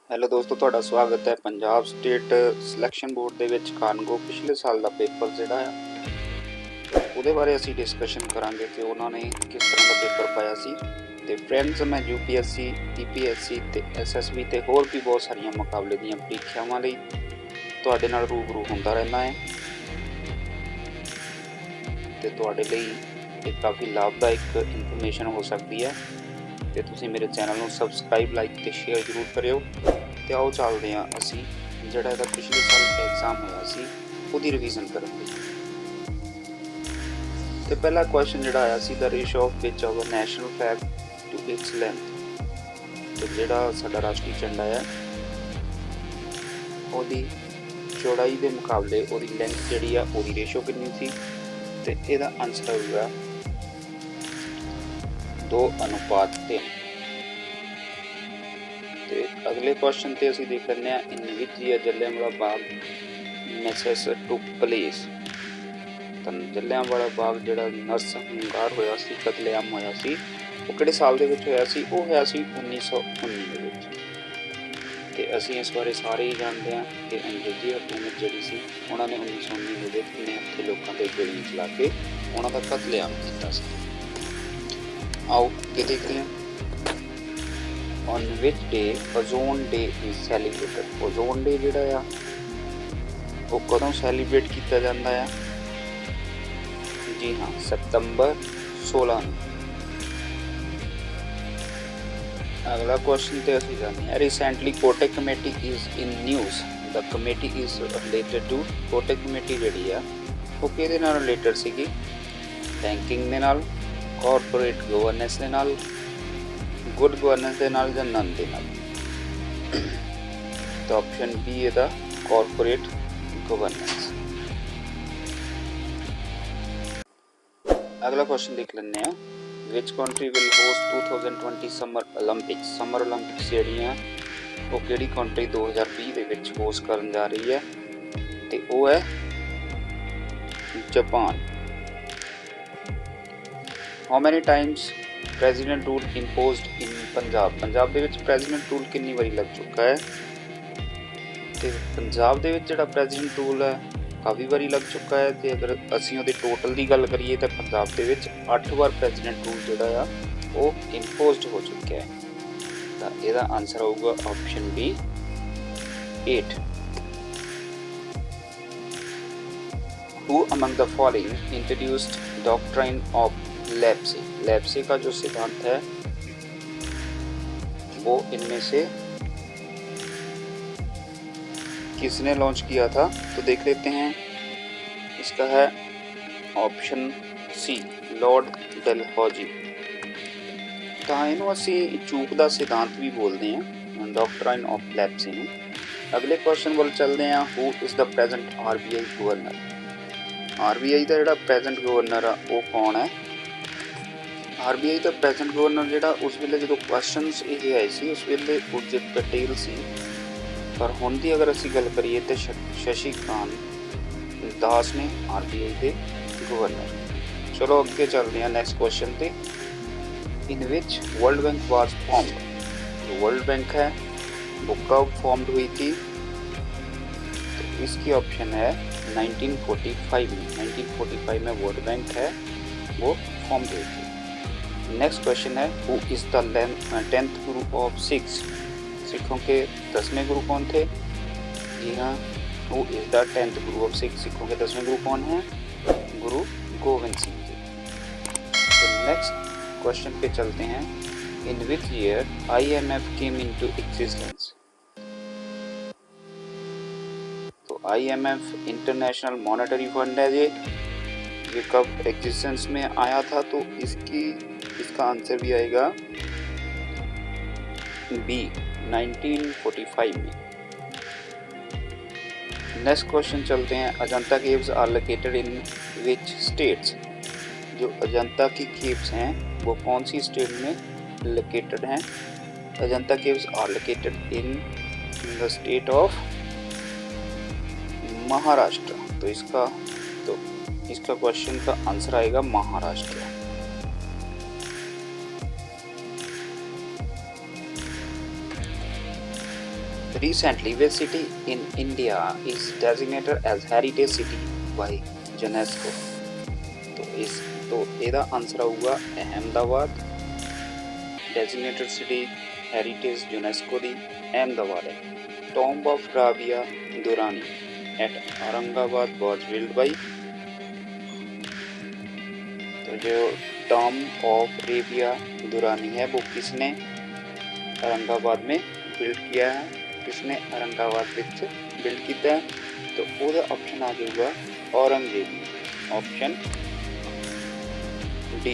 Hello ਦੋਸਤੋ, ਤੁਹਾਡਾ ਸਵਾਗਤ ਹੈ। ਪੰਜਾਬ ਸਟੇਟ ਸਿਲੈਕਸ਼ਨ ਬੋਰਡ ਦੇ ਵਿੱਚ ਕਾਨਗੋ ਪਿਛਲੇ ਸਾਲ ਦਾ ਪੇਪਰ ਜਿਹੜਾ ਆ ਉਹਦੇ ਬਾਰੇ ਅਸੀਂ ਡਿਸਕਸ਼ਨ ਕਰਾਂਗੇ ਕਿ ਉਹਨਾਂ ਨੇ ਕਿਸ ਤਰ੍ਹਾਂ ਦਾ ਪੇਪਰ ਪਾਇਆ ਸੀ। ਤੇ ਫਰੈਂਡਸ, ਮੈਂ UPSC, EPSC ਤੇ SSB ਤੇ ਹੋਰ ਵੀ ਬਹੁਤ ਸਾਰੀਆਂ ਮੁਕਾਬਲੇ ਦੀਆਂ ਪ੍ਰੀਖਿਆਵਾਂ ਲਈ ਤੁਹਾਡੇ ਨਾਲ ਰੂਬਰੂ ਹੁੰਦਾ ਰਹਿੰਦਾ ਹੈ ਤੇ ਤੁਹਾਡੇ ਲਈ ਇਹ ਕਾਫੀ ਲਾਭਦਾਇਕ ਇਨਫੋਰਮੇਸ਼ਨ ਹੋ ਸਕਦੀ ਹੈ। ਤੇ ਤੁਸੀਂ ਮੇਰੇ ਚੈਨਲ ਨੂੰ ਸਬਸਕ੍ਰਾਈਬ, ਲਾਈਕ ਤੇ ਸ਼ੇਅਰ ਜ਼ਰੂਰ ਕਰਿਓ। ਤੇ ਆਓ ਚੱਲਦੇ ਹਾਂ ਅਸੀਂ ਜਿਹੜਾ ਇਹਦਾ ਪਿਛਲੇ ਸਾਲ ਐਗਜ਼ਾਮ ਹੋਇਆ ਸੀ ਉਹਦੀ ਰਿਵੀਜ਼ਨ ਕਰਨ ਲਈ। ਤੇ ਪਹਿਲਾ ਕੁਐਸਚਨ ਜਿਹੜਾ ਆਇਆ ਸੀ, the ratio of pitch of national flag to its length. ਤੇ ਜਿਹੜਾ ਸਾਡਾ ਰਾਸ਼ਟਰੀ ਝੰਡਾ ਹੈ ਉਹਦੀ ਚੌੜਾਈ ਦੇ ਮੁਕਾਬਲੇ ਉਹਦੀ ਲੈਂਥ ਜਿਹੜੀ ਆ ਉਹਦੀ ਰੇਸ਼ੋ ਕਿੰਨੀ ਸੀ। ਤੇ ਇਹਦਾ ਆਨਸਰ ਹੋਊਗਾ 2:3। ਤੇ ਅਗਲੇ ਕੁਐਸਚਨ ਤੇ ਅਸੀਂ ਦੇਖ ਲੈਂਦੇ ਹਾਂ, ਇਨ ਵਿਚ ਈਅਰ ਜਲਿਆਂਵਾਲਾ ਬਾਗ ਮੈਸੇਸ ਟੁਕ ਪਲੇਸ। ਤਾਂ ਜਲਿਆਂਵਾਲਾ ਬਾਗ ਜਿਹੜਾ ਨਰਸੰਹਾਰ ਹੋਇਆ ਸੀ, ਕਤਲੇਆਮ ਹੋਇਆ ਸੀ, ਉਹ ਕਿਹੜੇ ਸਾਲ ਦੇ ਵਿੱਚ ਹੋਇਆ ਸੀ? ਉਹ ਹੋਇਆ ਸੀ 1919 ਦੇ ਵਿੱਚ। ਤੇ ਅਸੀਂ ਇਸ ਬਾਰੇ ਸਾਰੇ ਹੀ ਜਾਣਦੇ ਹਾਂ ਕਿ ਅੰਗਰੇਜ਼ੀ ਹਕੂਮਤ ਜਿਹੜੀ ਸੀ ਉਹਨਾਂ ਨੇ 1919 ਦੇ ਵਿੱਚ ਨਿਹੱਥੇ ਲੋਕਾਂ ਦੇ ਗੋਲੀਆਂ ਚਲਾ ਕੇ ਉਹਨਾਂ ਦਾ ਕਤਲੇਆਮ ਕੀਤਾ ਸੀ। ਆਓ ਇਹ ਦੇਖਦੇ ਹਾਂ। On which day ozone day is celebrated? ozone day ਜਿਹੜਾ ਆ ਉਹ ਕਦੋਂ ਸੈਲੀਬ੍ਰੇਟ ਕੀਤਾ ਜਾਂਦਾ ਆ? ਜੀ ਹਾਂ, ਸਤੰਬਰ 16 ਨੂੰ। ਅਗਲਾ ਕੁਐਸਚਨ ਤੇ ਅਸੀਂ ਜਾਣਦੇ ਹਾਂ, recently Kotak committee is in news. ਦਾ committee is related to, Kotak committee ਜਿਹੜੀ ਆ ਉਹ ਕਿਹਦੇ ਨਾਲ ਰਿਲੇਟਡ ਸੀਗੀ? ਬੈਂਕਿੰਗ ਦੇ ਨਾਲ, ਕਾਰਪੋਰੇਟ ਗਵਰਨੈਂਸ ਦੇ ਨਾਲ, ਗੁੱਡ ਗਵਰਨੈਂਸ ਦੇ ਨਾਲ, ਜਾਂ ਨਨ ਦੇ ਨਾਲ? ਤਾਂ ਆਪਸ਼ਨ ਬੀ ਇਹਦਾ ਕਾਰਪੋਰੇਟ ਗਵਰਨੈਂਸ। ਅਗਲਾ ਕੁਐਸਚਨ ਦੇਖ ਲੈਂਦੇ ਆ, which country will host 2020 summer 올림픽ਸ। ਸਮਰ 올림픽ਸ ਜਿਹੜੀਆਂ ਉਹ ਕਿਹੜੀ ਕੰਟਰੀ 2020 ਦੇ ਵਿੱਚ ਹੋਸਟ ਕਰਨ ਜਾ ਰਹੀ ਹੈ? ਤੇ ਉਹ ਹੈ Japan. How many times president rule imposed in Punjab. Punjab ਦੇ ਵਿੱਚ ਪ੍ਰੈਜ਼ੀਡੈਂਟ ਰੂਲ ਕਿੰਨੀ ਵਾਰੀ ਲੱਗ ਚੁੱਕਾ ਹੈ? ਤੇ ਪੰਜਾਬ ਦੇ ਵਿੱਚ ਜਿਹੜਾ ਪ੍ਰੈਜ਼ੀਡੈਂਟ ਰੂਲ ਹੈ ਕਾਫੀ ਵਾਰੀ ਲੱਗ ਚੁੱਕਾ ਹੈ। ਤੇ ਅਗਰ ਅਸੀਂ ਉਹਦੇ ਟੋਟਲ ਦੀ ਗੱਲ ਕਰੀਏ ਤਾਂ ਪੰਜਾਬ ਦੇ ਵਿੱਚ 8 ਵਾਰ ਪ੍ਰੈਜ਼ੀਡੈਂਟ ਰੂਲ ਜਿਹੜਾ ਆ ਉਹ ਇੰਪੋਜ਼ਡ ਹੋ ਚੁੱਕਿਆ ਹੈ। ਤਾਂ ਇਹਦਾ ਆਨਸਰ ਹੋਊਗਾ option B 8। Who among the following introduced doctrine of लेप्से? लेप्से का जो सिद्धांत है वो इनमें से किसने लॉन्च किया था? तो देख लेते हैं। इसका है ऑप्शन सी, लॉर्ड डलहौजी। ਤਾਂ ਇਹਨੂੰ ਅਸੀਂ ਚੂਕ ਦਾ ਸਿਧਾਂਤ ਵੀ ਬੋਲਦੇ ਹਾਂ, ਡਾਕਟਰਾਈਨ ਆਫ ਲੈਪਸੇ ਨੂੰ। ਅਗਲੇ ਕੁਐਸਚਨ ਵੱਲ ਚੱਲਦੇ ਹਾਂ, who is the present RBI governor. RBI ਦਾ ਜਿਹੜਾ ਪ੍ਰੈਜ਼ੈਂਟ ਗਵਰਨਰ ਆ ਉਹ ਕੌਣ ਹੈ? RBI ਦਾ ਪ੍ਰੈਜ਼ੈਂਟ ਗਵਰਨਰ ਜਿਹੜਾ ਉਸ ਵੇਲੇ ਜਦੋਂ ਕੁਐਸਚਨਸ ਇਹ ਆਏ ਸੀ ਉਸ ਵੇਲੇ ਉਰਜਿਤ ਪਟੇਲ ਸੀ, ਪਰ ਹੁਣ ਦੀ ਅਗਰ ਅਸੀਂ ਗੱਲ ਕਰੀਏ ਤਾਂ ਸ਼ਸ਼ੀਕਾਂਤ ਦਾਸ ਨੇ RBI ਦੇ ਗਵਰਨਰ। ਚਲੋ ਅੱਗੇ ਚੱਲਦੇ ਹਾਂ ਨੈਕਸਟ ਕੁਐਸਚਨ ਤੇ। In which World Bank was formed. जो वर्ल्ड बैंक है वो कब फॉर्म्ड हुई थी? तो इसकी ऑप्शन है 1945 में। 1945 में वर्ल्ड बैंक है वो फॉर्म्ड हुई थी। नेक्स्ट क्वेश्चन है, who is the 10th Guru of six. सिखों के 10वें गुरु कौन थे? जी हाँ, who is the 10th Guru of six. सिखों के 10वें गुरु कौन हैं? गुरु गोविंद सिंह जी। तो नेक्स्ट क्वेश्चन पे चलते हैं, in which year IMF came into existence. तो IMF इंटरनेशनल मॉनेटरी फंड है ये कब एग्जिस्टेंस में आया था? तो इसका आंसर भी आएगा बी, 1945 में। नेक्स्ट क्वेश्चन चलते हैं, Ajanta caves are located in which states. जो अजंता की केव्स हैं वो कौन सी स्टेट में लोकेटेड हैं? Ajanta caves are located in the state of Maharashtra. तो इसका क्वेश्चन का आंसर आएगा Maharashtra. Recently, which city in India is designated as heritage city by UNESCO? तो ਇਹਦਾ आंसर आऊगा Ahmedabad. Designated city heritage UNESCO दी अहमदाबाद है। Tomb of Rabia Durani at Aurangabad was build by, तो जो टॉम्ब ऑफ रेबिया दुरानी है वो किसने औरंगाबाद में बिल्ड किया है, किसने औरंगाबाद विच बिल्ड किया है? तो ਉਹਦਾ ऑप्शन आ जाऊगा औरंगजेब, ऑप्शन डी।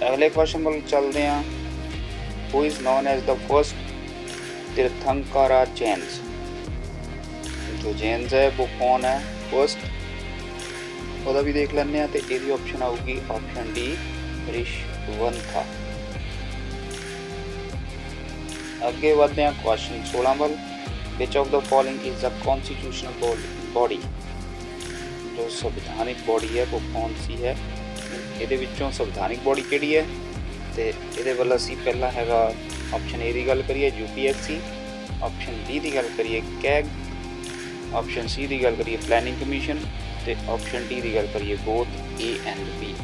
अगले क्वेश्चन पर चलते हैं। Who is known as the first Tirthankara Jains? जो जैन्स है वो कौन है फर्स्ट, ਉਹਦਾ भी देख लेने। तो यदि ऑप्शन आऊगी ऑप्शन डी ऋषवंथा। अगे बढ़ते हैं क्वेश्चन 16 वाल। Which of the following is the constitutional body? जो संविधानिक बॉडी है वो कौन सी है? ਇਹਦੇ ਵਿੱਚੋਂ ਸੰਵਿਧਾਨਿਕ ਬੋਡੀ ਕਿਹੜੀ ਹੈ? ਤੇ ਇਹਦੇ ਵੱਲ ਅਸੀਂ ਪਹਿਲਾਂ ਹੈਗਾ ਆਪਸ਼ਨ ਏ ਦੀ ਗੱਲ ਕਰੀਏ UPSC, ਆਪਸ਼ਨ ਬੀ ਦੀ ਗੱਲ ਕਰੀਏ ਕੈਗ, ਆਪਸ਼ਨ ਸੀ ਦੀ ਗੱਲ ਕਰੀਏ ਪਲੈਨਿੰਗ ਕਮਿਸ਼ਨ, ਤੇ ਆਪਸ਼ਨ ਡੀ ਦੀ ਗੱਲ ਕਰੀਏ ਬੋਥ A ਐਂਡ B।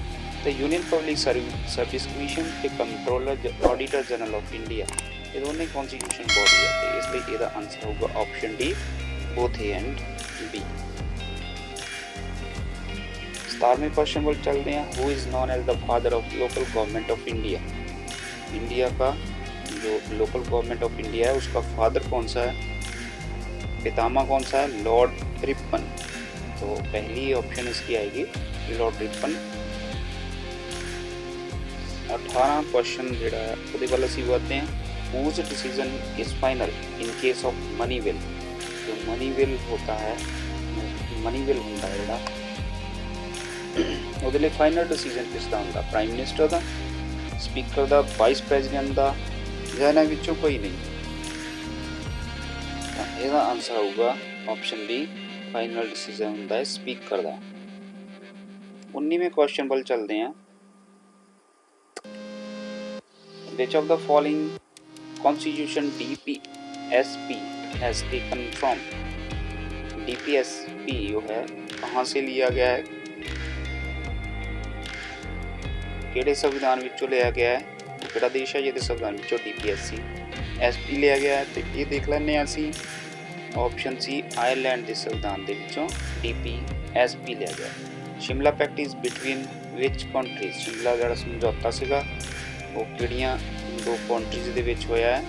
ਤੇ ਯੂਨੀਅਨ ਪਬਲਿਕ ਸਰਵਿਸ ਕਮਿਸ਼ਨ ਤੇ controller auditor general of India, ਇਹ ਦੋਨੇ ਕੌਨਸਟੀਟਿਊਸ਼ਨ ਬੋਡੀ ਹੈ। ਤੇ ਇਸ ਲਈ ਇਹਦਾ ਆਨਸਰ ਹੋਊਗਾ option D both A and B। 17वें क्वेश्चन पर चलते हैं। Who is known as the father of local government of India? India का जो लोकल गवर्नमेंट ऑफ इंडिया है उसका फादर कौन सा है, पितामह कौन सा है? Lord Ripon. तो पहली ऑप्शन इसकी आएगी लॉर्ड रिपन। 18 क्वेश्चन जोड़ा है वो वाल असी बढ़ते हैं। Whose decision is final in case of money will? जो मनी विल होता है, मनी विल होता है जोड़ा ਉਹਦੇ ਲਈ ਫਾਈਨਲ ਡਿਸੀਜਨ ਕਿਸ ਦਾ ਹੁੰਦਾ? ਪ੍ਰਾਈਮ ਮਿਨਿਸਟਰ ਦਾ, ਸਪੀਕਰ ਦਾ, ਵਾਈਸ ਪ੍ਰੈਜ਼ੀਡੈਂਟ ਦਾ, ਜਾਂ ਇਹਨਾਂ ਵਿੱਚੋਂ ਕੋਈ ਨਹੀਂ? ਤਾਂ ਇਹਦਾ ਆਨਸਰ ਆਊਗਾ ਆਪਸ਼ਨ ਬੀ, ਫਾਈਨਲ ਡਿਸੀਜਨ ਹੁੰਦਾ ਹੈ ਸਪੀਕਰ ਦਾ। 19वें क्वेश्चन ਵੱਲ ਚੱਲਦੇ ਹਾਂ। Which of the following constitution DPSP has taken from? DPSP जो है कहाँ से लिया गया है, ਕਿਹੜੇ ਸੰਵਿਧਾਨ ਵਿੱਚੋਂ ਲਿਆ ਗਿਆ ਹੈ, ਕਿਹੜਾ ਦੇਸ਼ ਹੈ ਜਿਹਦੇ ਸੰਵਿਧਾਨ ਵਿੱਚੋਂ DPSP ਲਿਆ ਗਿਆ ਹੈ? ਤੇ ਇਹ ਦੇਖ ਲੈਂਦੇ ਹਾਂ ਅਸੀਂ ਆਪਸ਼ਨ ਸੀ ਆਇਰਲੈਂਡ ਦੇ ਸੰਵਿਧਾਨ ਦੇ ਵਿੱਚੋਂ DPSP ਲਿਆ ਗਿਆ। Shimla packet is between which countries? Shimla ਜਿਹੜਾ ਸਮਝੌਤਾ ਸੀਗਾ ਉਹ ਕਿਹੜੀਆਂ ਦੋ ਕੰਟਰੀਜ਼ ਦੇ ਵਿੱਚ ਹੋਇਆ ਹੈ?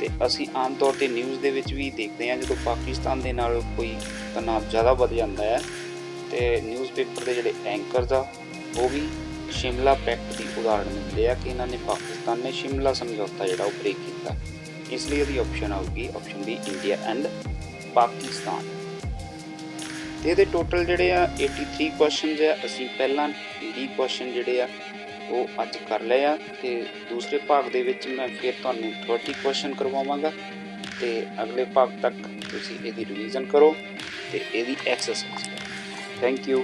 ਤੇ ਅਸੀਂ ਆਮ ਤੌਰ ਤੇ ਨਿਊਜ਼ ਦੇ ਵਿੱਚ ਵੀ ਦੇਖਦੇ ਹਾਂ ਜਦੋਂ ਪਾਕਿਸਤਾਨ ਦੇ ਨਾਲ ਕੋਈ ਤਣਾਅ ਜ਼ਿਆਦਾ ਵੱਧ ਜਾਂਦਾ ਹੈ ਤੇ ਨਿਊਜ਼ਪੇਪਰ ਦੇ ਜਿਹੜੇ ਐਂਕਰਸ ਆ ਉਹ ਵੀ शिमला पैक्ट की उदाहरण दिंदे आ कि इन्होंने पाकिस्तान ने शिमला समझौता जोड़ा ब्रेक किया। इसलिए यदि ऑप्शन आऊगी option B India and Pakistan. तो ये टोटल जोड़े 83 क्वेश्चन है। असी पहला 20 क्वेश्चन जोड़े वो अज कर लिया तो दूसरे भाग के मैं फिर तुहानू 30 क्वेश्चन करवावांगा। तो अगले भाग तक तुसीं इहदी रिवीजन करो तो इहदी एक्सरसाइज करो। Thank you.